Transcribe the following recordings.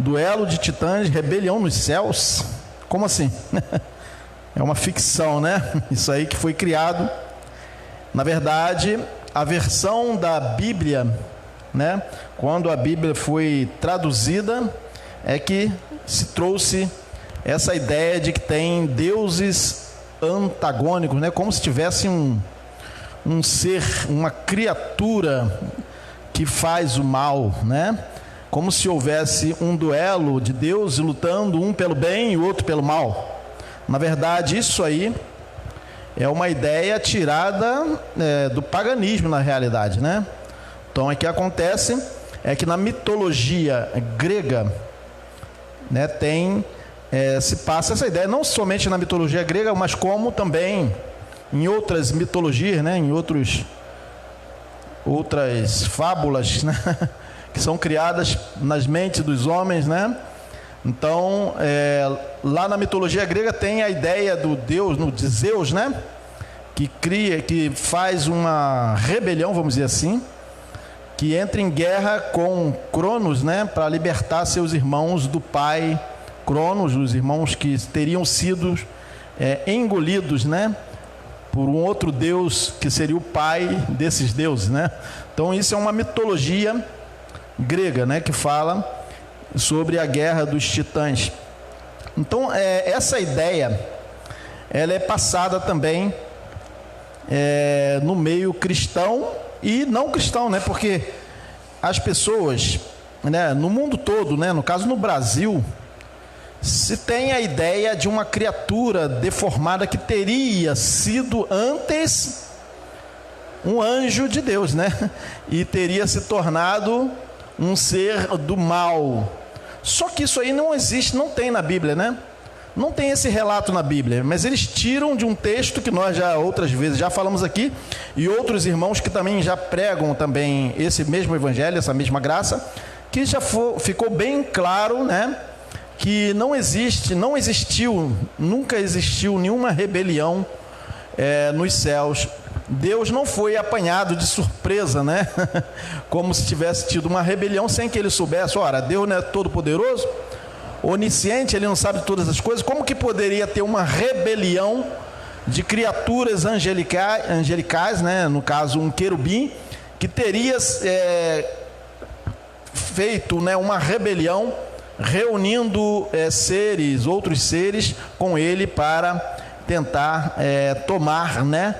Duelo de titãs, rebelião nos céus? Como assim? É uma ficção, né? Isso aí que foi criado. Na verdade, a versão da Bíblia, né, quando a Bíblia foi traduzida, é que se trouxe essa ideia de que tem deuses antagônicos, né, como se tivesse um ser, uma criatura que faz o mal, né? Como se houvesse um duelo de deuses lutando, um pelo bem e o outro pelo mal. Na verdade, isso aí é uma ideia tirada do paganismo, na realidade, né? Então, o que acontece é que na mitologia grega, né, se passa essa ideia, não somente na mitologia grega, mas como também em outras mitologias, né, em outras fábulas, né, que são criadas nas mentes dos homens, né? Então, lá na mitologia grega tem a ideia do Deus, de Zeus, né? Que faz uma rebelião, vamos dizer assim, que entra em guerra com Cronos, né? Para libertar seus irmãos do pai Cronos, os irmãos que teriam sido engolidos, né? Por um outro deus que seria o pai desses deuses, né? Então, isso é uma mitologia grega, né? Que fala sobre a guerra dos titãs. Então, essa ideia, ela é passada também no meio cristão e não cristão, né? Porque as pessoas, né, no mundo todo, né, no caso no Brasil, se tem a ideia de uma criatura deformada que teria sido antes um anjo de Deus, né? E teria se tornado um ser do mal. Só que isso aí não existe, não tem na Bíblia, né? Não tem esse relato na Bíblia, mas eles tiram de um texto que nós já outras vezes já falamos aqui, e outros irmãos que também já pregam também esse mesmo evangelho, essa mesma graça, que já ficou bem claro, né? Que nunca existiu nenhuma rebelião nos céus. Deus não foi apanhado de surpresa, né? Como se tivesse tido uma rebelião sem que ele soubesse. Ora, Deus não é todo poderoso, onisciente, ele não sabe todas as coisas. Como que poderia ter uma rebelião de criaturas angelicais, né? No caso um querubim, que teria feito, né, uma rebelião, reunindo outros seres com ele para tentar tomar, né,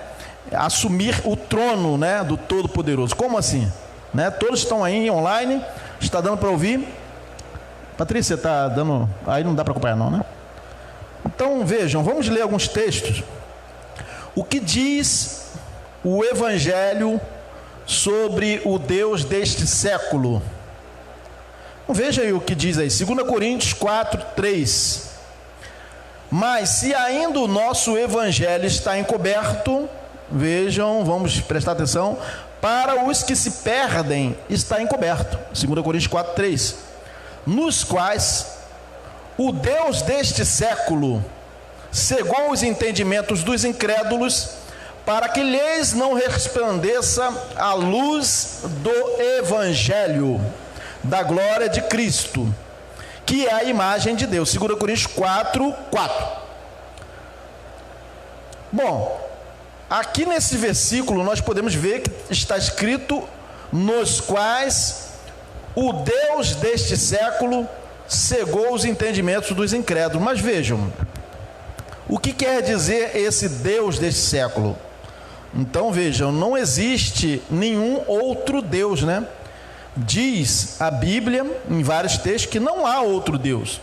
assumir o trono, né, do Todo-Poderoso. Como assim? Né? Todos estão aí online, está dando para ouvir? Patrícia, está dando... Aí não dá para acompanhar não, né? Então vejam, vamos ler alguns textos. O que diz o Evangelho sobre o Deus deste século? Veja aí o que diz aí, 2 Coríntios 4, 3. Mas se ainda o nosso Evangelho está encoberto, vejam, vamos prestar atenção, para os que se perdem está encoberto, 2 Coríntios 4, 3. Nos quais o Deus deste século cegou os entendimentos dos incrédulos, para que lhes não resplandeça a luz do Evangelho da glória de Cristo, que é a imagem de Deus. 2 Coríntios 4, 4. Bom, aqui nesse versículo nós podemos ver que está escrito: nos quais o Deus deste século cegou os entendimentos dos incrédulos. Mas vejam, o que quer dizer esse Deus deste século? Então vejam, não existe nenhum outro Deus, né? Diz a Bíblia, em vários textos, que não há outro Deus.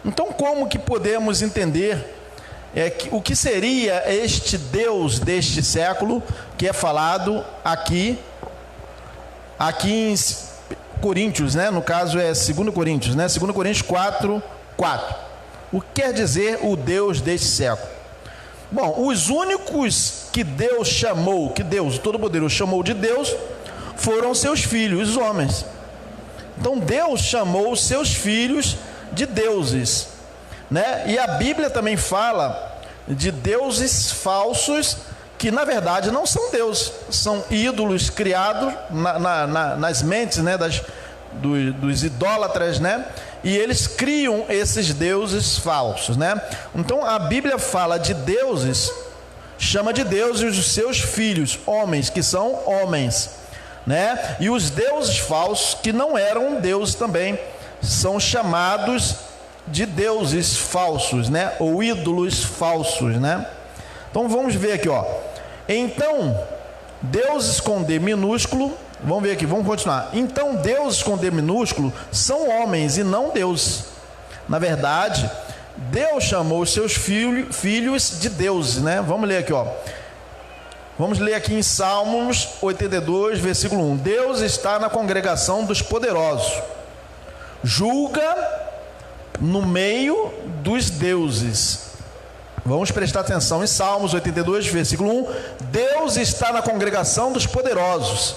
Então, como que podemos entender o que seria este Deus deste século, que é falado aqui em Coríntios, né? No caso é 2 Coríntios, né? 2 Coríntios 4, 4. O que quer dizer o Deus deste século? Bom, os únicos que Deus chamou, que Deus, o Todo-Poderoso, chamou de Deus, foram seus filhos, os homens. Então Deus chamou os seus filhos de deuses, né? E a Bíblia também fala de deuses falsos, que na verdade não são deuses, são ídolos criados nas mentes, né, dos idólatras, né? E eles criam esses deuses falsos, né? Então a Bíblia fala de deuses, chama de deuses os seus filhos, homens, que são homens, né? E os deuses falsos, que não eram deuses também, são chamados de deuses falsos, né? Ou ídolos falsos, né? Então vamos ver aqui, ó. Então, deuses com D minúsculo, vamos ver aqui, vamos continuar. Então, deuses com D minúsculo são homens e não deuses. Na verdade, Deus chamou os seus filhos de deuses, né? Vamos ler aqui, ó. Vamos ler aqui em Salmos 82, versículo 1. Deus está na congregação dos poderosos, julga no meio dos deuses. Vamos prestar atenção em Salmos 82, versículo 1. Deus está na congregação dos poderosos,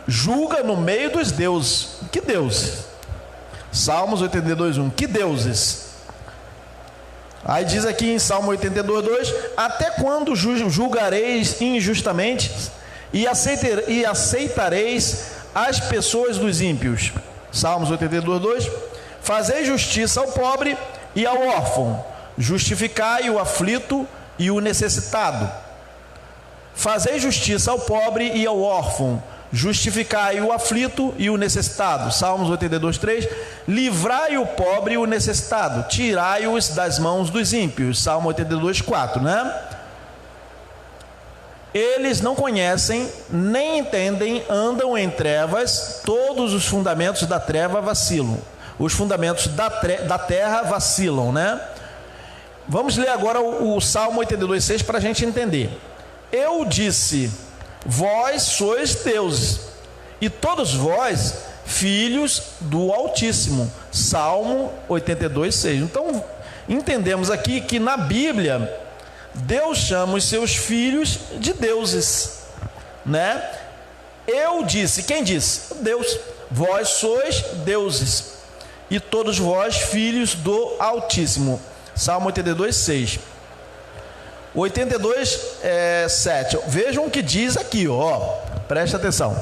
julga no meio dos deuses. Que deuses? Salmos 82, 1. Que deuses? Aí diz aqui em Salmo 82, 2: até quando julgareis injustamente e aceitareis as pessoas dos ímpios? Salmos 82, 2: fazei justiça ao pobre e ao órfão, justificai o aflito e o necessitado. Fazei justiça ao pobre e ao órfão, justificai o aflito e o necessitado. Salmos 82, 3: livrai o pobre e o necessitado, tirai-os das mãos dos ímpios. Salmo 82, 4, né? Eles não conhecem, nem entendem, andam em trevas, todos os fundamentos da treva vacilam. Os fundamentos da terra vacilam, né? Vamos ler agora o Salmo 82, 6 para a gente entender. Eu disse: vós sois deuses, e todos vós filhos do Altíssimo. Salmo 82, 6. Então, entendemos aqui que na Bíblia, Deus chama os seus filhos de deuses, né? Eu disse, quem disse? Deus. Vós sois deuses, e todos vós filhos do Altíssimo. Salmo 82, 6. 82, 7. Vejam o que diz aqui, ó. Presta atenção.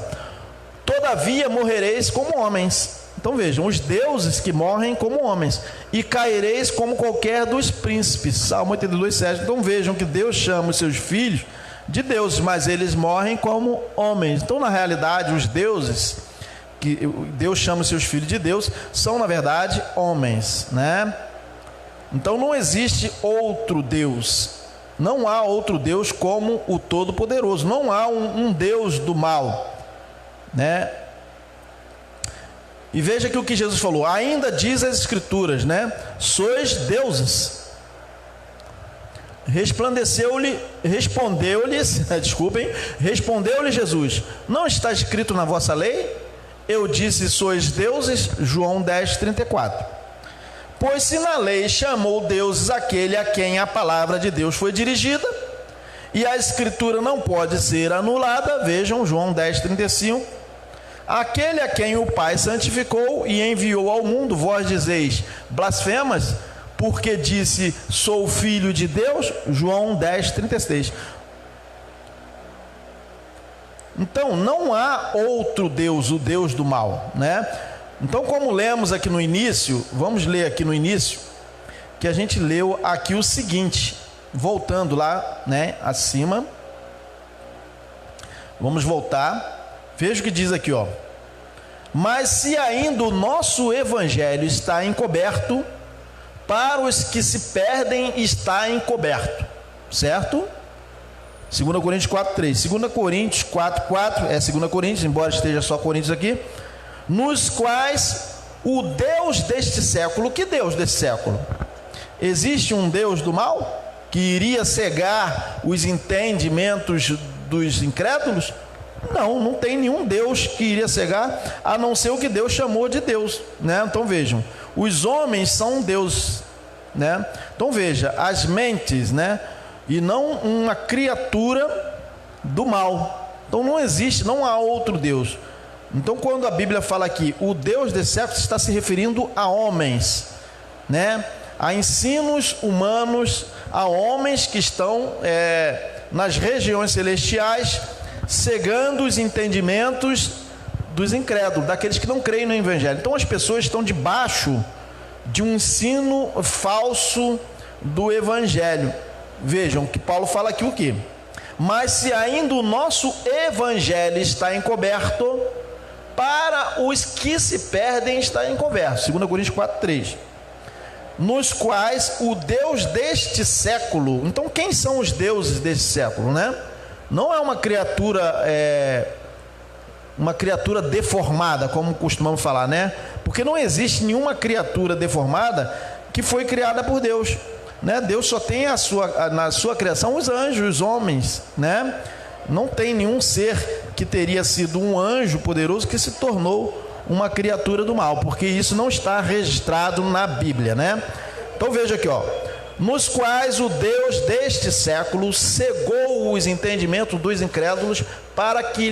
Todavia morrereis como homens. Então vejam, os deuses que morrem como homens, e caireis como qualquer dos príncipes. Salmo 82, 7. Então vejam que Deus chama os seus filhos de deuses, mas eles morrem como homens. Então, na realidade, os deuses que Deus chama os seus filhos de Deus são, na verdade, homens, né? Então não existe outro Deus. Não há outro Deus como o Todo-Poderoso. Não há um Deus do mal, né? E veja que o que Jesus falou, ainda diz as Escrituras, né? Sois deuses. Respondeu-lhe Jesus: não está escrito na vossa lei? Eu disse: sois deuses. João 10, 34. Pois se na lei chamou deuses aquele a quem a palavra de Deus foi dirigida, e a Escritura não pode ser anulada, vejam João 10, 35. Aquele a quem o Pai santificou e enviou ao mundo, vós dizeis blasfemas, porque disse: sou filho de Deus. João 10, 36. Então não há outro Deus, o Deus do mal, né? Então, como lemos aqui no início, vamos ler aqui no início, que a gente leu aqui o seguinte, voltando lá, né, acima. Vamos voltar. Veja o que diz aqui, ó. Mas se ainda o nosso evangelho está encoberto, para os que se perdem está encoberto, certo? 2 Coríntios 4, 3. 2 Coríntios 4, 4, 2 Coríntios, embora esteja só Coríntios aqui, nos quais o Deus deste século, que Deus deste século? Existe um Deus do mal que iria cegar os entendimentos dos incrédulos? Não, não tem nenhum Deus que iria cegar, a não ser o que Deus chamou de Deus, né? Então vejam, os homens são deuses, né? Então veja, as mentes, né? E não uma criatura do mal. Então não existe, não há outro Deus. Então quando a Bíblia fala aqui, o Deus desse século, está se referindo a homens, né? A ensinos humanos, a homens que estão nas regiões celestiais, cegando os entendimentos dos incrédulos, daqueles que não creem no Evangelho. Então as pessoas estão debaixo de um ensino falso do Evangelho. Vejam que Paulo fala aqui o quê? Mas se ainda o nosso Evangelho está encoberto, para os que se perdem está encoberto. 2 Coríntios 4:3. Nos quais o Deus deste século... Então quem são os deuses deste século, né? Não é uma criatura deformada, como costumamos falar, né? Porque não existe nenhuma criatura deformada que foi criada por Deus, né? Deus só tem na sua criação os anjos, os homens, né? Não tem nenhum ser que teria sido um anjo poderoso que se tornou uma criatura do mal, porque isso não está registrado na Bíblia, né? Então veja aqui, ó. Nos quais o Deus deste século cegou os entendimentos dos incrédulos, para que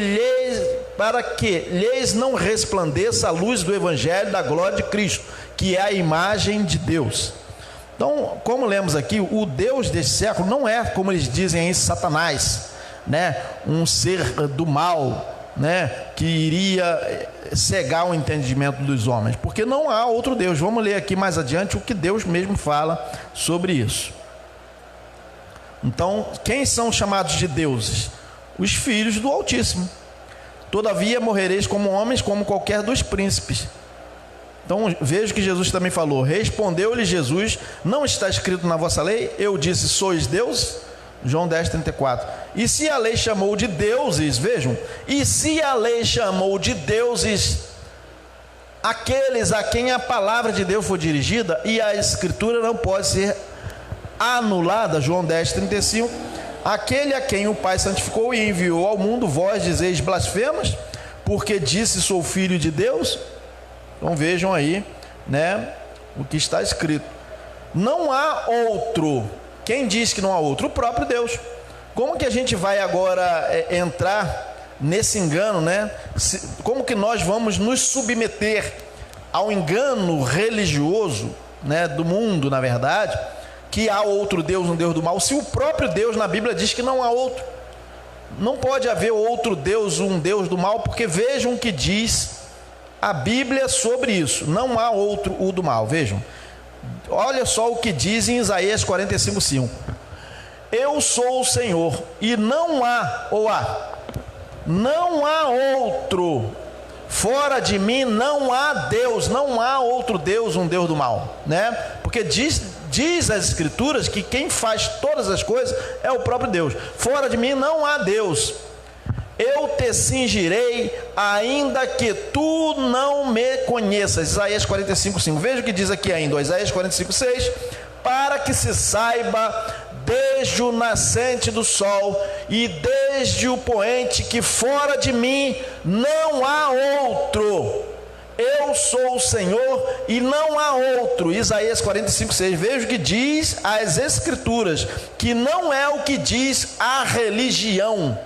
lhes não resplandeça a luz do Evangelho da glória de Cristo, que é a imagem de Deus. Então, como lemos aqui, o Deus deste século não é, como eles dizem aí, Satanás, né? Um ser do mal, né? Que iria cegar o entendimento dos homens, porque não há outro Deus. Vamos ler aqui mais adiante o que Deus mesmo fala sobre isso. Então, quem são chamados de deuses? Os filhos do Altíssimo. Todavia morrereis como homens, como qualquer dos príncipes. Então veja que Jesus também falou. Respondeu-lhe Jesus: não está escrito na vossa lei? Eu disse, sois deuses? João 10:34. E se a lei chamou de deuses, vejam, e se a lei chamou de deuses aqueles a quem a palavra de Deus foi dirigida, e a escritura não pode ser anulada, João 10:35, aquele a quem o Pai santificou e enviou ao mundo, vós dizeis blasfemas, porque disse sou filho de Deus. Então vejam aí, né, o que está escrito. Não há outro. Quem diz que não há outro? O próprio Deus. Como que a gente vai agora entrar nesse engano, né? Como que nós vamos nos submeter ao engano religioso, né, do mundo, na verdade, que há outro Deus, um Deus do mal, se o próprio Deus na Bíblia diz que não há outro? Não pode haver outro Deus, um Deus do mal, porque vejam o que diz a Bíblia sobre isso. Não há outro, o do mal. Vejam. Olha só o que diz em Isaías 45:5. Eu sou o Senhor e não há outro. Fora de mim não há Deus, não há outro Deus, um Deus do mal, né? Porque diz as Escrituras que quem faz todas as coisas é o próprio Deus. Fora de mim não há Deus. Eu te cingirei, ainda que tu não me conheças. Isaías 45:5. Veja o que diz aqui ainda, Isaías 45:6. Para que se saiba desde o nascente do sol e desde o poente que fora de mim não há outro. Eu sou o Senhor e não há outro. Isaías 45:6. Veja o que diz as Escrituras, que não é o que diz a religião,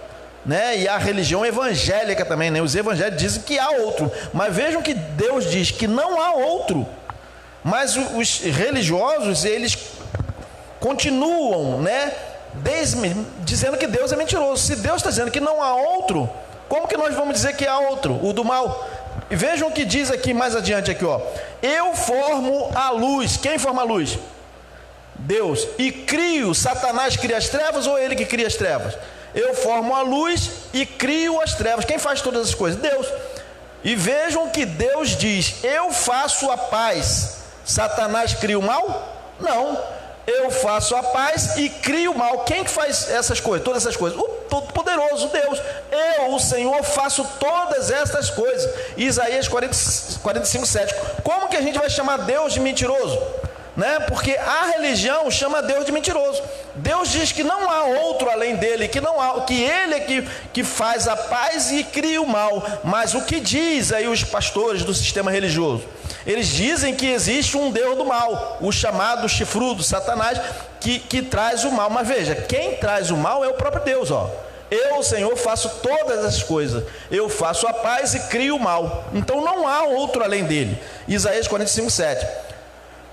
né? E a religião evangélica também, né? Os evangélicos dizem que há outro, mas vejam que Deus diz que não há outro. Mas os religiosos, eles continuam, né, dizendo que Deus é mentiroso. Se Deus está dizendo que não há outro, como que nós vamos dizer que há outro, o do mal? E vejam o que diz aqui mais adiante aqui, ó. Eu formo a luz. Quem forma a luz? Deus. E crio. Satanás cria as trevas ou ele que cria as trevas? Eu formo a luz e crio as trevas. Quem faz todas as coisas? Deus. E vejam que Deus diz: eu faço a paz. Satanás cria o mal? Não. Eu faço a paz e crio o mal. Quem que faz essas coisas, todas essas coisas? O Todo-Poderoso, Deus. Eu, o Senhor, faço todas essas coisas. Isaías 45:7. Como que a gente vai chamar Deus de mentiroso? Né? Porque a religião chama Deus de mentiroso. Deus diz que não há outro além dele, que ele é que faz a paz e cria o mal. Mas o que diz aí os pastores do sistema religioso? Eles dizem que existe um Deus do mal, o chamado chifrudo, Satanás, que traz o mal. Mas veja, quem traz o mal é o próprio Deus, ó. Eu, o Senhor, faço todas as coisas. Eu faço a paz e crio o mal. Então não há outro além dele. Isaías 45:7.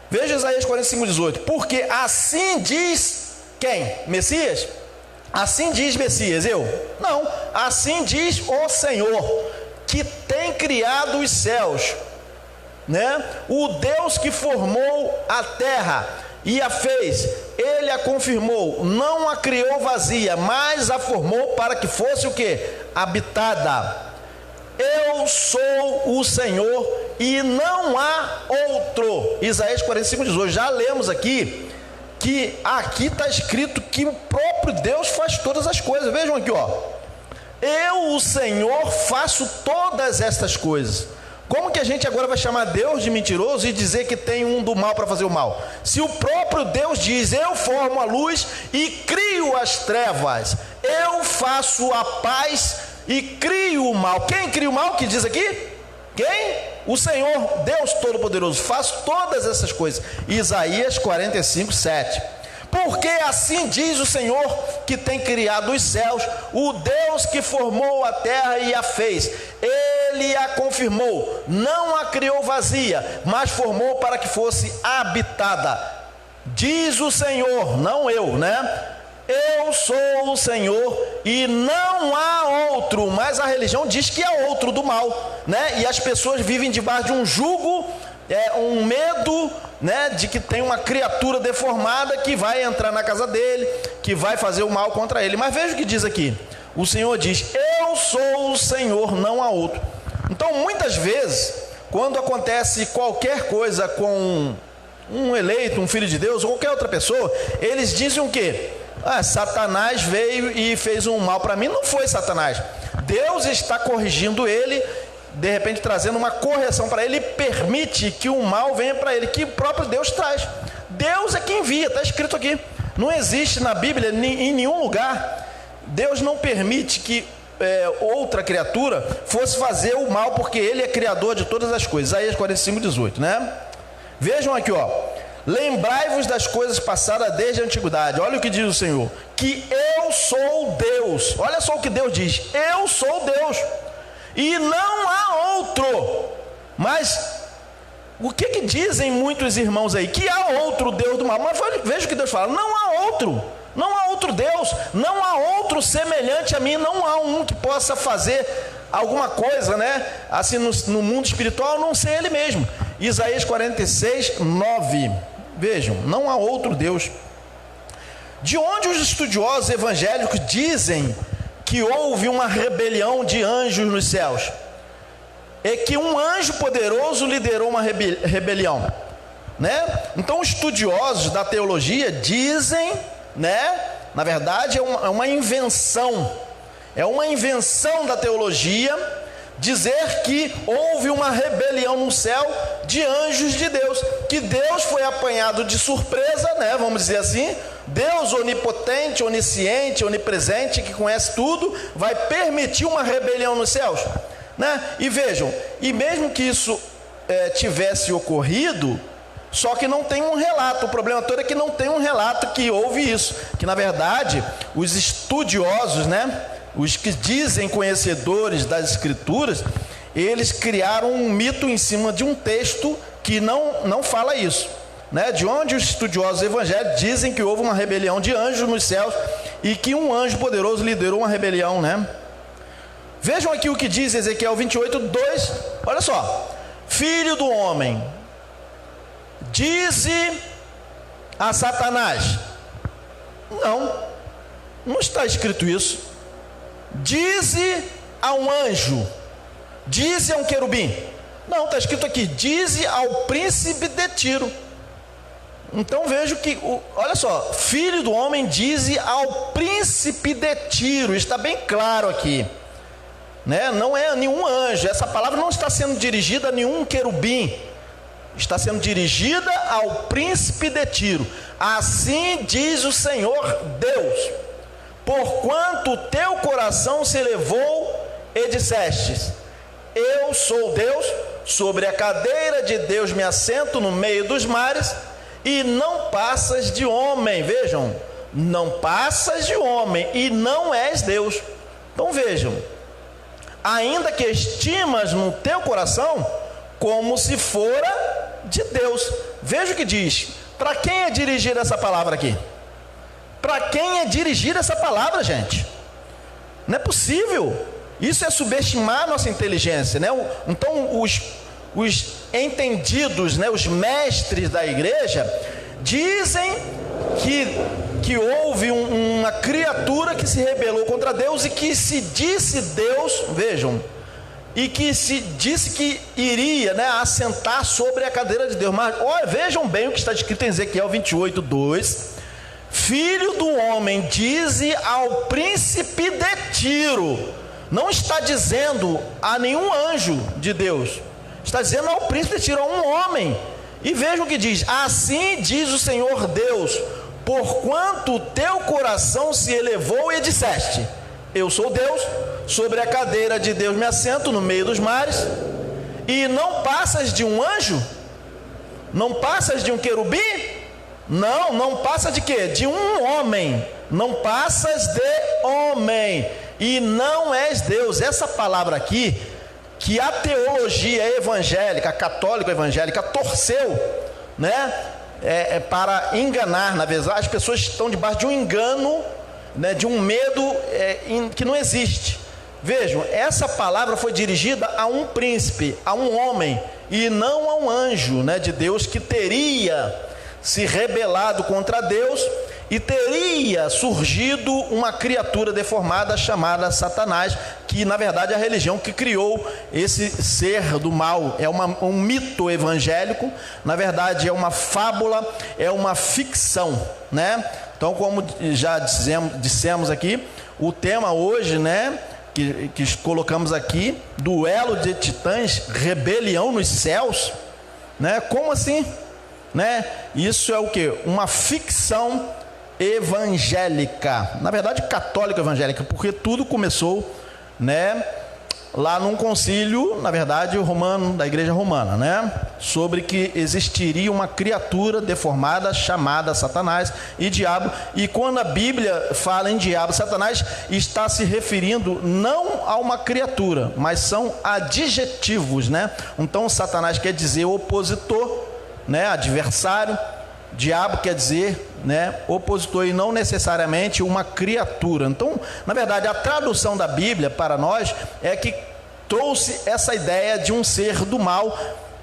Veja Isaías 45:18. Porque assim diz quem? Messias? Assim diz Messias, eu? Não. Assim diz o Senhor, que tem criado os céus. né? O Deus que formou a terra e a fez, ele a confirmou, não a criou vazia, mas a formou para que fosse o quê? Habitada. Eu sou o Senhor e não há outro. Isaías 45:18. Já lemos aqui que aqui está escrito que o próprio Deus faz todas as coisas. Vejam aqui, ó. Eu, o Senhor, faço todas estas coisas. Como que a gente agora vai chamar Deus de mentiroso e dizer que tem um do mal para fazer o mal? Se o próprio Deus diz, eu formo a luz e crio as trevas, eu faço a paz e crio o mal. Quem cria o mal que diz aqui? Quem? O Senhor, Deus Todo-Poderoso, faz todas essas coisas. Isaías 45:7. Porque assim diz o Senhor que tem criado os céus, o Deus que formou a terra e a fez. Ele a confirmou, não a criou vazia, mas formou para que fosse habitada. Diz o Senhor, não eu, né? Eu sou o Senhor e não há outro. Mas a religião diz que há outro do mal, né? E as pessoas vivem debaixo de um jugo, um medo, né, de que tem uma criatura deformada que vai entrar na casa dele, que vai fazer o mal contra ele. Mas veja o que diz aqui. O Senhor diz, eu sou o Senhor, não há outro. Então muitas vezes, quando acontece qualquer coisa com um eleito, um filho de Deus, ou qualquer outra pessoa, eles dizem o quê? Satanás veio e fez um mal para mim. Não foi Satanás. Deus está corrigindo ele, de repente trazendo uma correção para ele, e permite que o mal venha para ele, que o próprio Deus traz. Deus é quem envia, está escrito aqui. Não existe na Bíblia, em nenhum lugar, Deus não permite que outra criatura fosse fazer o mal, porque ele é criador de todas as coisas. Isaías 45:18, né? Vejam aqui, ó. Lembrai-vos das coisas passadas desde a antiguidade. Olha o que diz o Senhor, que eu sou Deus. Olha só o que Deus diz, eu sou Deus e não há outro. Mas o que dizem muitos irmãos aí? Que há outro Deus do mal. Mas veja o que Deus fala, não há outro. Não há outro Deus, não há outro semelhante a mim, não há um que possa fazer alguma coisa, né? Assim no mundo espiritual, a não ser ele mesmo. Isaías 46:9. Vejam, não há outro Deus. De onde os estudiosos evangélicos dizem que houve uma rebelião de anjos nos céus? É que um anjo poderoso liderou uma rebelião, né? Então estudiosos da teologia dizem, né? Na verdade é uma invenção. É uma invenção da teologia dizer que houve uma rebelião no céu de anjos de Deus, que Deus foi apanhado de surpresa, né? Vamos dizer assim. Deus onipotente, onisciente, onipresente, que conhece tudo, vai permitir uma rebelião nos céus, né? E vejam, e mesmo que isso tivesse ocorrido, só que não tem um relato. O problema todo é que não tem um relato que houve isso, que na verdade os estudiosos, né, os que dizem conhecedores das escrituras, eles criaram um mito em cima de um texto que não fala isso, né? De onde os estudiosos evangélicos dizem que houve uma rebelião de anjos nos céus e que um anjo poderoso liderou uma rebelião, né? Vejam aqui o que diz Ezequiel 28:2. Olha só, filho do homem, dize a Satanás. Não está escrito isso. Dize a um anjo, dize a um querubim. Não, está escrito aqui, dize ao príncipe de Tiro. Então vejo que, olha só, filho do homem dize ao príncipe de Tiro. Está bem claro aqui, né? Não é nenhum anjo. Essa palavra não está sendo dirigida a nenhum querubim, está sendo dirigida ao príncipe de Tiro. Assim diz o Senhor Deus: porquanto o teu coração se elevou e dissestes, eu sou Deus, sobre a cadeira de Deus me assento no meio dos mares, e não passas de homem. Vejam, não passas de homem e não és Deus. Então vejam, ainda que estimas no teu coração como se fora de Deus. Veja o que diz. Para quem é dirigir essa palavra aqui? Para quem é dirigir essa palavra, gente? Não é possível. Isso é subestimar a nossa inteligência, né? Então os entendidos, né, os mestres da igreja, dizem que houve uma criatura que se rebelou contra Deus e que se disse Deus, vejam, e que se disse que iria, né, assentar sobre a cadeira de Deus. Mas vejam bem o que está escrito em Ezequiel 28:2: Filho do homem, dize ao príncipe de Tiro. Não está dizendo a nenhum anjo de Deus, está dizendo ao príncipe de Tiro, a um homem. E vejam o que diz: assim diz o Senhor Deus, porquanto o teu coração se elevou e disseste: eu sou Deus, sobre a cadeira de Deus me assento no meio dos mares, e não passas de um anjo? Não passas de um querubim? Não passa de quê? De um homem. Não passas de homem, e não és Deus. Essa palavra aqui, que a teologia evangélica, católica evangélica, torceu, né, para enganar. Na verdade, as pessoas estão debaixo de um engano, né, de um medo que não existe. Vejam, essa palavra foi dirigida a um príncipe, a um homem, e não a um anjo, né, de Deus, que teria se rebelado contra Deus e teria surgido uma criatura deformada chamada Satanás, que na verdade é a religião que criou esse ser do mal. É um mito evangélico, na verdade é uma fábula, é uma ficção, né? Então, como já dissemos aqui, o tema hoje, né, que colocamos aqui, duelo de titãs, rebelião nos céus, né? Como assim? Né? Isso é o que? Uma ficção evangélica, na verdade católica evangélica, porque tudo começou, né, lá num concílio, na verdade romano, da igreja romana, né, sobre que existiria uma criatura deformada chamada Satanás e diabo. E quando a Bíblia fala em diabo e Satanás, está se referindo não a uma criatura, mas são adjetivos, né? Então Satanás quer dizer opositor, né, adversário. Diabo quer dizer, né, opositor, e não necessariamente uma criatura. Então, na verdade, a tradução da Bíblia para nós é que trouxe essa ideia de um ser do mal,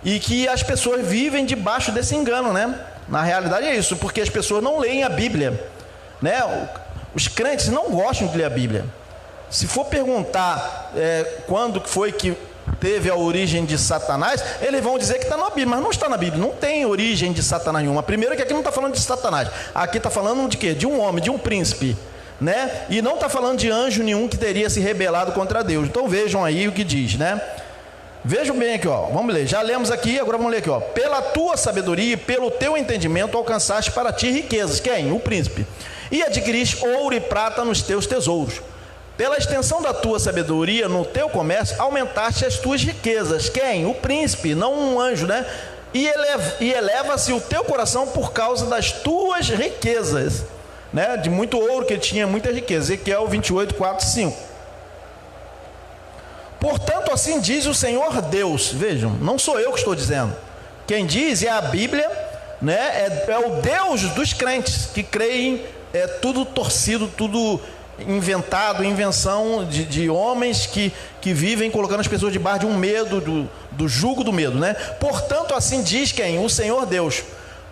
e que as pessoas vivem debaixo desse engano, né? Na realidade é isso, porque as pessoas não leem a Bíblia, né? Os crentes não gostam de ler a Bíblia. Se for perguntar quando foi que teve a origem de Satanás, eles vão dizer que está na Bíblia, mas não está na Bíblia, não tem origem de Satanás nenhuma. Primeiro que aqui não está falando de Satanás, aqui está falando de quê? De um homem, de um príncipe, né? E não está falando de anjo nenhum que teria se rebelado contra Deus. Então vejam aí o que diz, né? Vejam bem aqui, ó. Vamos ler, já lemos aqui, agora vamos ler aqui, ó. Pela tua sabedoria e pelo teu entendimento alcançaste para ti riquezas. Quem? O príncipe. E adquiriste ouro e prata nos teus tesouros. Pela extensão da tua sabedoria no teu comércio, aumentaste as tuas riquezas. Quem? O príncipe, não um anjo, né? E eleva-se o teu coração por causa das tuas riquezas, né? De muito ouro, que ele tinha muita riqueza. Ezequiel 28, 4, 5. Portanto, assim diz o Senhor Deus. Vejam, não sou eu que estou dizendo. Quem diz é a Bíblia, né? É o Deus dos crentes, que creem, tudo torcido, tudo inventado, invenção de homens que vivem colocando as pessoas debaixo de um medo, do jugo do medo, né? Portanto, assim diz quem? O Senhor Deus.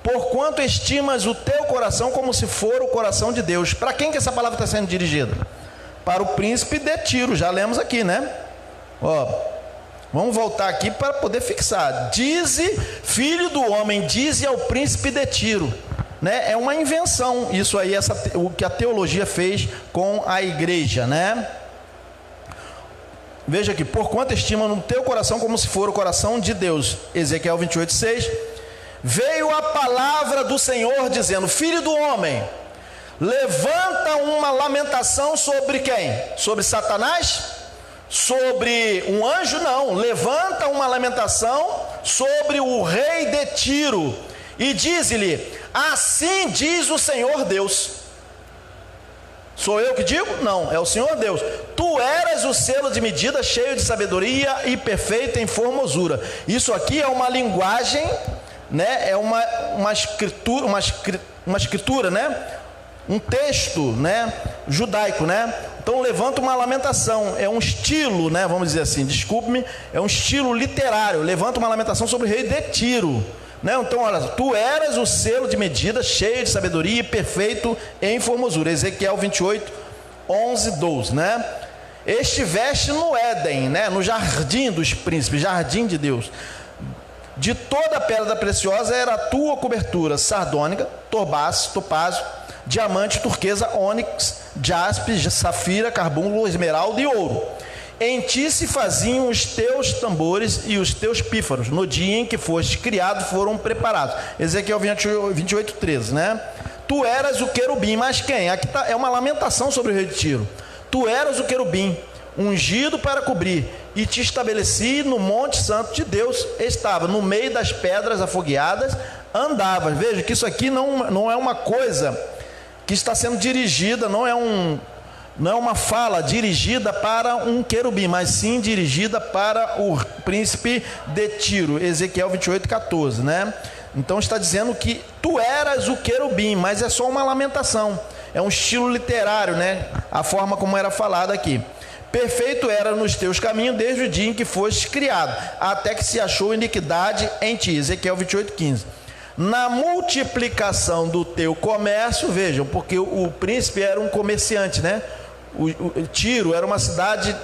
Porquanto estimas o teu coração como se for o coração de Deus. Para quem que essa palavra está sendo dirigida? Para o príncipe de Tiro, já lemos aqui, né? Ó, vamos voltar aqui para poder fixar. Dize, filho do homem, dize ao príncipe de Tiro. Né? É uma invenção, isso aí, o que a teologia fez com a igreja, né? Veja aqui, porquanto estima no teu coração como se for o coração de Deus. Ezequiel 28, 6. Veio a palavra do Senhor dizendo: filho do homem, levanta uma lamentação sobre quem? Sobre Satanás? Sobre um anjo? Não, levanta uma lamentação sobre o rei de Tiro e diz-lhe: assim diz o Senhor Deus. Sou eu que digo? Não, é o Senhor Deus. Tu eras o selo de medida, cheio de sabedoria e perfeito em formosura. Isso aqui é uma linguagem, né? É uma escritura, né? Um texto, né, judaico, né? Então levanta uma lamentação, é um estilo, né, vamos dizer assim, desculpe-me, é um estilo literário, levanta uma lamentação sobre o rei de Tiro, né? Então olha, tu eras o selo de medida, cheio de sabedoria e perfeito em formosura. Ezequiel 28, 11, 12, né? Estiveste no Éden, né, no jardim dos príncipes, jardim de Deus. De toda a pedra preciosa era a tua cobertura: sardônica, topázio, diamante, turquesa, ônix, jaspe, safira, carbulo, esmeralda e ouro. Em ti se faziam os teus tambores e os teus pífaros. No dia em que foste criado foram preparados. Ezequiel 28, 13, né? Tu eras o querubim, mas quem? Aqui é uma lamentação sobre o rei de Tiro. Tu eras o querubim, ungido para cobrir, e te estabeleci no monte santo de Deus. Estava no meio das pedras afogueadas, andavas. Veja que isso aqui não é uma coisa que está sendo dirigida, não é uma fala dirigida para um querubim, mas sim dirigida para o príncipe de Tiro. Ezequiel 28, 14, né? Então está dizendo que tu eras o querubim, mas é só uma lamentação. É um estilo literário, né? A forma como era falado aqui. Perfeito era nos teus caminhos desde o dia em que foste criado, até que se achou iniquidade em ti. Ezequiel 28, 15. Na multiplicação do teu comércio, vejam, porque o príncipe era um comerciante, né? O Tiro era uma cidade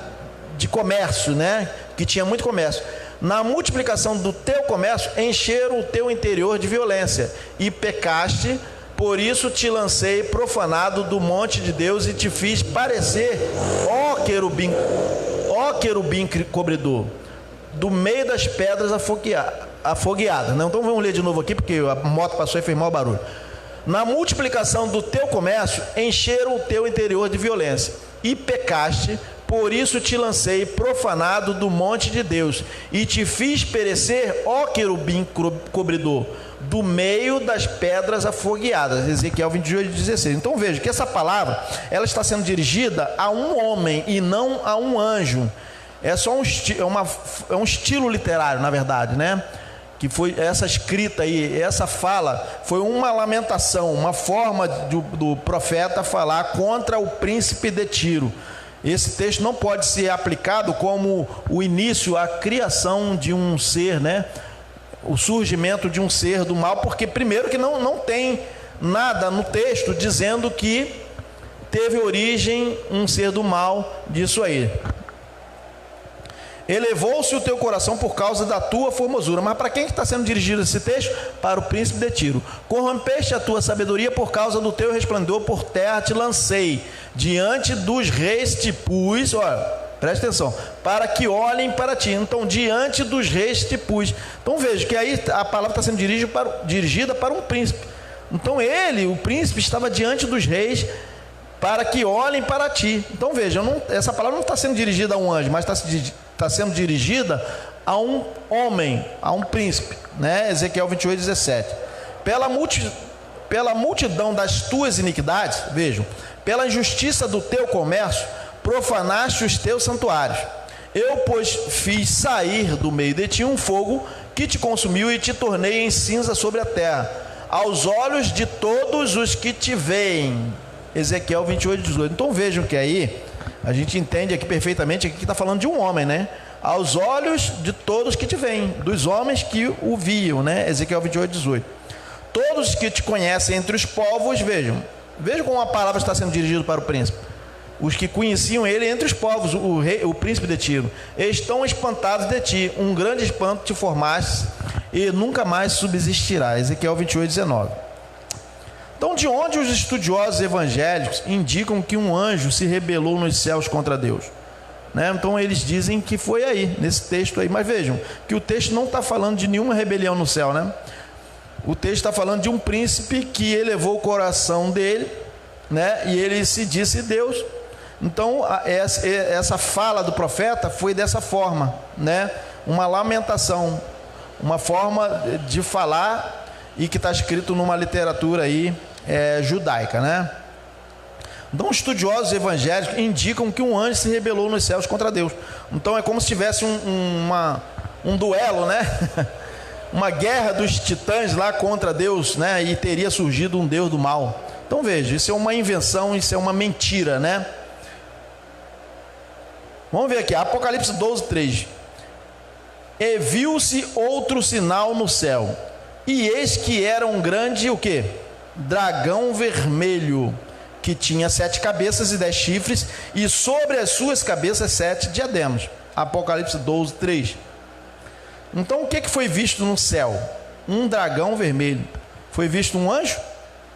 de comércio, né? Que tinha muito comércio. Na multiplicação do teu comércio, encheram o teu interior de violência, e pecaste. Por isso te lancei profanado do monte de Deus e te fiz parecer, ó querubim cobridor, do meio das pedras afogueadas. Né? Então vamos ler de novo aqui, porque a moto passou e fez mau barulho. Na multiplicação do teu comércio, encheram o teu interior de violência, e pecaste. Por isso te lancei profanado do monte de Deus e te fiz perecer, ó querubim cobridor, do meio das pedras afogueadas. Ezequiel 28, 16. Então veja que essa palavra, ela está sendo dirigida a um homem e não a um anjo. É só um estilo literário, na verdade, né? Que foi essa escrita aí, essa fala, foi uma lamentação, uma forma do profeta falar contra o príncipe de Tiro. Esse texto não pode ser aplicado como o início, a criação de um ser, né? O surgimento de um ser do mal, porque primeiro que não tem nada no texto dizendo que teve origem um ser do mal disso aí. Elevou-se o teu coração por causa da tua formosura. Mas para quem que está sendo dirigido esse texto? Para o príncipe de Tiro. Corrompeste a tua sabedoria por causa do teu resplendor, por terra te lancei. Diante dos reis te pus, olha, presta atenção, para que olhem para ti. Então, diante dos reis te pus. Então veja que aí a palavra está sendo dirigida para um príncipe. Então ele, o príncipe, estava diante dos reis para que olhem para ti. Então veja, essa palavra não está sendo dirigida a um anjo, mas está sendo dirigida a um homem, a um príncipe, né? Ezequiel 28, 17. Pela multidão das tuas iniquidades, vejam, pela injustiça do teu comércio, profanaste os teus santuários. Eu, pois, fiz sair do meio de ti um fogo que te consumiu e te tornei em cinza sobre a terra, aos olhos de todos os que te veem. Ezequiel 28, 18. Então vejam que aí a gente entende aqui perfeitamente aqui que está falando de um homem, né? Aos olhos de todos que te veem, dos homens que o viam, né? Ezequiel 28, 18. Todos que te conhecem entre os povos, vejam como a palavra está sendo dirigida para o príncipe. Os que conheciam ele entre os povos, o príncipe de Tiro, estão espantados de ti, um grande espanto te formaste e nunca mais subsistirá. Ezequiel 28, 19. Então, de onde os estudiosos evangélicos indicam que um anjo se rebelou nos céus contra Deus? Né? Então, eles dizem que foi aí, nesse texto aí. Mas vejam, que o texto não está falando de nenhuma rebelião no céu, né? O texto está falando de um príncipe que elevou o coração dele, né? E ele se disse Deus. Então, essa fala do profeta foi dessa forma, né? Uma lamentação, uma forma de falar e que está escrito numa literatura aí judaica, né? Então, estudiosos evangélicos indicam que um anjo se rebelou nos céus contra Deus. Então, é como se tivesse um duelo, né? Uma guerra dos titãs lá contra Deus, né? E teria surgido um Deus do mal. Então, veja, isso é uma invenção, isso é uma mentira, né? Vamos ver aqui, Apocalipse 12, 3. E viu-se outro sinal no céu, e eis que era um grande, o quê? Dragão vermelho, que tinha 7 cabeças e 10 chifres, e sobre as suas cabeças 7 diademas. Apocalipse 12, 3. Então o que foi visto no céu? Um dragão vermelho. Foi visto um anjo?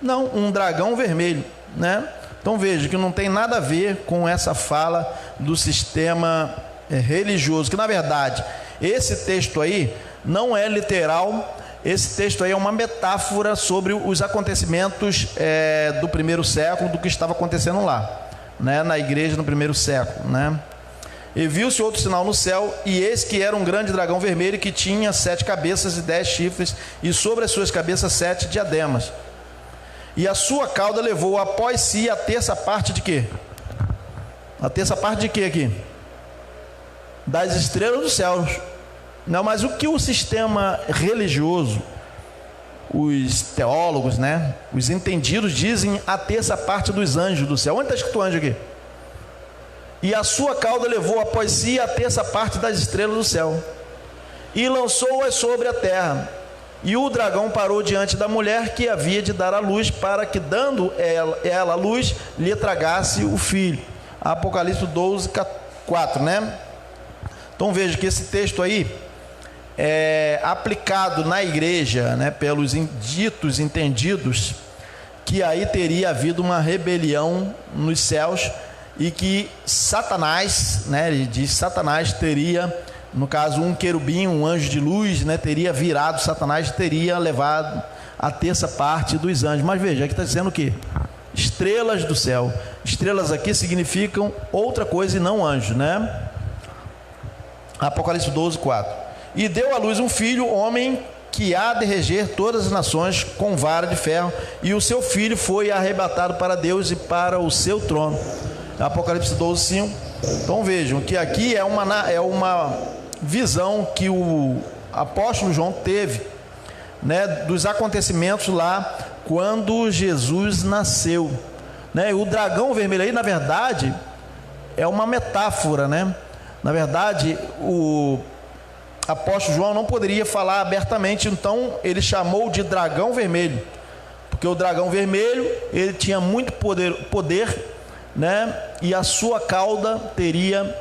Não, um dragão vermelho, né? Então veja que não tem nada a ver com essa fala do sistema religioso, que na verdade esse texto aí não é literal. Esse texto aí é uma metáfora sobre os acontecimentos do primeiro século, do que estava acontecendo lá, né, na igreja no primeiro século, né? E viu-se outro sinal no céu, e eis que era um grande dragão vermelho, que tinha 7 cabeças e 10 chifres, e sobre as suas cabeças 7 diademas. E a sua cauda levou após si a terça parte de quê? A terça parte de quê aqui? Das estrelas dos céus. Não, mas o que o sistema religioso, os teólogos, né, os entendidos dizem a terça parte dos anjos do céu? Onde está escrito anjo aqui? E a sua cauda levou após si a terça parte das estrelas do céu, e lançou-as sobre a terra. E o dragão parou diante da mulher que havia de dar à luz, para que, dando ela a luz, lhe tragasse o filho. Apocalipse 12, 4, né? Então veja que esse texto aí é aplicado na igreja, né, pelos ditos entendidos, que aí teria havido uma rebelião nos céus, e que Satanás, né, ele diz, Satanás teria, no caso um querubim, um anjo de luz, né, teria virado Satanás, teria levado a terça parte dos anjos. Mas veja, aqui está dizendo o quê? Estrelas do céu. Estrelas aqui significam outra coisa e não anjo, né? Apocalipse 12, 4. E deu à luz um filho, homem, que há de reger todas as nações com vara de ferro, e o seu filho foi arrebatado para Deus e para o seu trono. Apocalipse 12, 5. Então vejam que aqui é uma visão que o apóstolo João teve, né, dos acontecimentos lá quando Jesus nasceu, né? O dragão vermelho aí, na verdade, é uma metáfora, né? Na verdade, o apóstolo João não poderia falar abertamente, então ele chamou de dragão vermelho, porque o dragão vermelho, ele tinha muito poder, né? E a sua cauda teria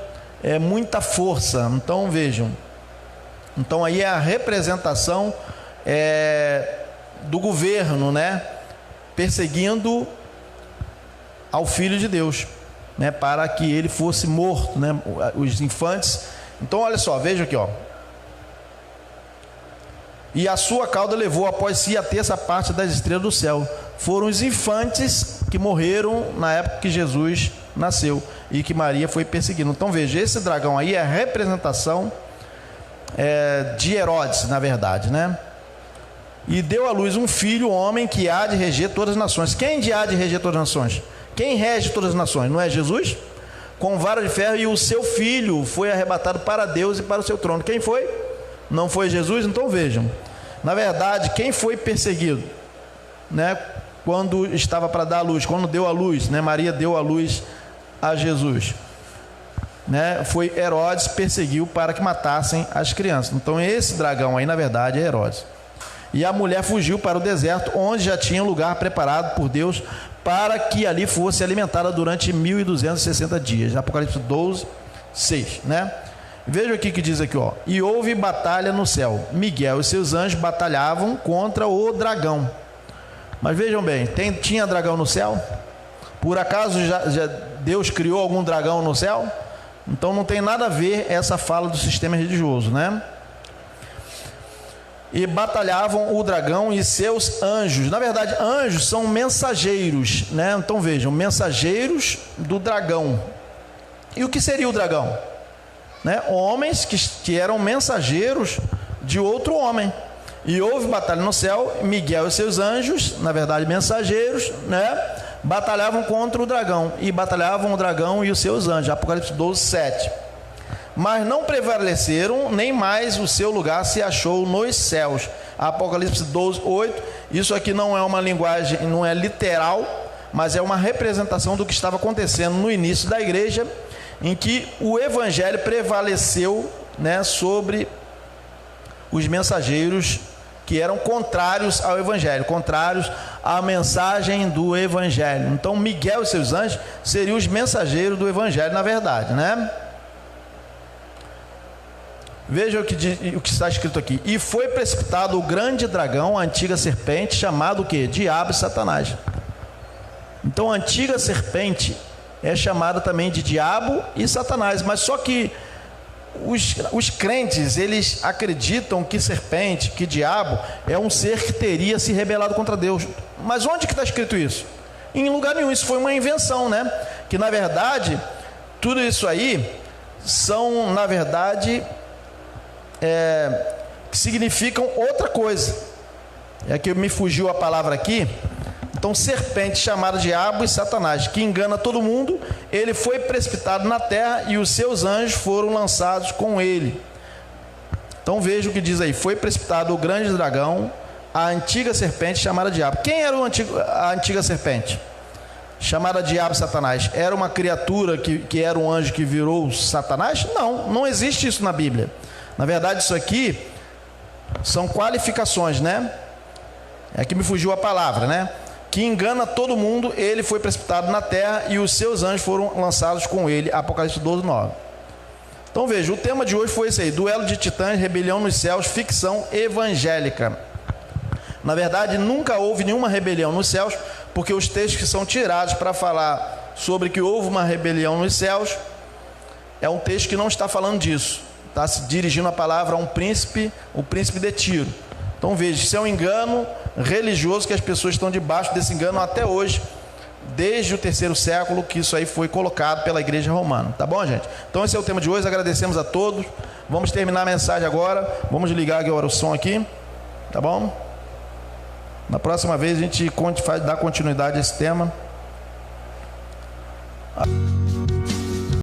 muita força. Então vejam, então aí é a representação do governo, né, perseguindo ao Filho de Deus, né, para que ele fosse morto, né, os infantes. Então olha só, vejam aqui, ó. E a sua cauda levou após si a terça parte das estrelas do céu. Foram os infantes que morreram na época que Jesus nasceu e que Maria foi perseguindo. Então veja, esse dragão aí é a representação de Herodes, na verdade, né? E deu à luz um filho, homem, que há de reger todas as nações. Quem há de reger todas as nações? Quem rege todas as nações? Não é Jesus? Com vara de ferro, e o seu filho foi arrebatado para Deus e para o seu trono. Quem foi? Não foi Jesus? Então vejam, na verdade, quem foi perseguido, né, quando estava para dar a luz, quando deu a luz, né, Maria deu a luz a Jesus, né, foi Herodes, perseguiu para que matassem as crianças. Então esse dragão aí, na verdade, é Herodes. E a mulher fugiu para o deserto, onde já tinha um lugar preparado por Deus, para que ali fosse alimentada durante 1260 dias. Apocalipse 12, 6, né? Veja aqui que diz aqui, ó. E houve batalha no céu. Miguel e seus anjos batalhavam contra o dragão. Mas vejam bem, tinha dragão no céu? Por acaso já Deus criou algum dragão no céu? Então não tem nada a ver essa fala do sistema religioso, né? E batalhavam o dragão e seus anjos. Na verdade, anjos são mensageiros, né? Então vejam, mensageiros do dragão. E o que seria o dragão? Né? Homens que eram mensageiros de outro homem. E houve batalha no céu. Miguel e seus anjos, na verdade mensageiros, né, batalhavam contra o dragão. E batalhavam o dragão e os seus anjos. Apocalipse 12, 7. Mas não prevaleceram, nem mais o seu lugar se achou nos céus. Apocalipse 12, 8. Isso aqui não é uma linguagem, não é literal, mas é uma representação do que estava acontecendo no início da igreja, em que o evangelho prevaleceu, né, sobre os mensageiros que eram contrários ao evangelho, contrários à mensagem do evangelho. Então Miguel e seus anjos seriam os mensageiros do evangelho, na verdade, né? Veja o que está escrito aqui: e foi precipitado o grande dragão, a antiga serpente, chamado o quê? Diabo e Satanás. Então a antiga serpente é chamada também de diabo e Satanás, mas só que os crentes, eles acreditam que serpente, que diabo é um ser que teria se rebelado contra Deus. Mas onde que está escrito isso? Em lugar nenhum. Isso foi uma invenção, né? Que na verdade, tudo isso aí são, na verdade, que significam outra coisa. É que me fugiu a palavra aqui. Então, serpente chamada diabo e Satanás, que engana todo mundo, ele foi precipitado na terra e os seus anjos foram lançados com ele. Então veja o que diz aí: foi precipitado o grande dragão, a antiga serpente chamada diabo. Quem era a antiga serpente? Chamada diabo e Satanás. Era uma criatura que era um anjo que virou Satanás? Não, não existe isso na Bíblia. Na verdade, isso aqui são qualificações, né? É que me fugiu a palavra, né? Que engana todo mundo, ele foi precipitado na terra e os seus anjos foram lançados com ele. Apocalipse 12, 9. Então veja, o tema de hoje foi esse aí: duelo de titãs, rebelião nos céus, ficção evangélica. Na verdade, nunca houve nenhuma rebelião nos céus, porque os textos que são tirados para falar sobre que houve uma rebelião nos céus, é um texto que não está falando disso. Está se dirigindo a palavra a um príncipe, o príncipe de Tiro. Então veja, isso é um engano religioso que as pessoas estão debaixo desse engano até hoje, desde o 3º século, que isso aí foi colocado pela igreja romana. Tá bom, gente? Então esse é o tema de hoje, agradecemos a todos. Vamos terminar a mensagem agora, vamos ligar agora o som aqui, tá bom? Na próxima vez a gente vai dar continuidade a esse tema.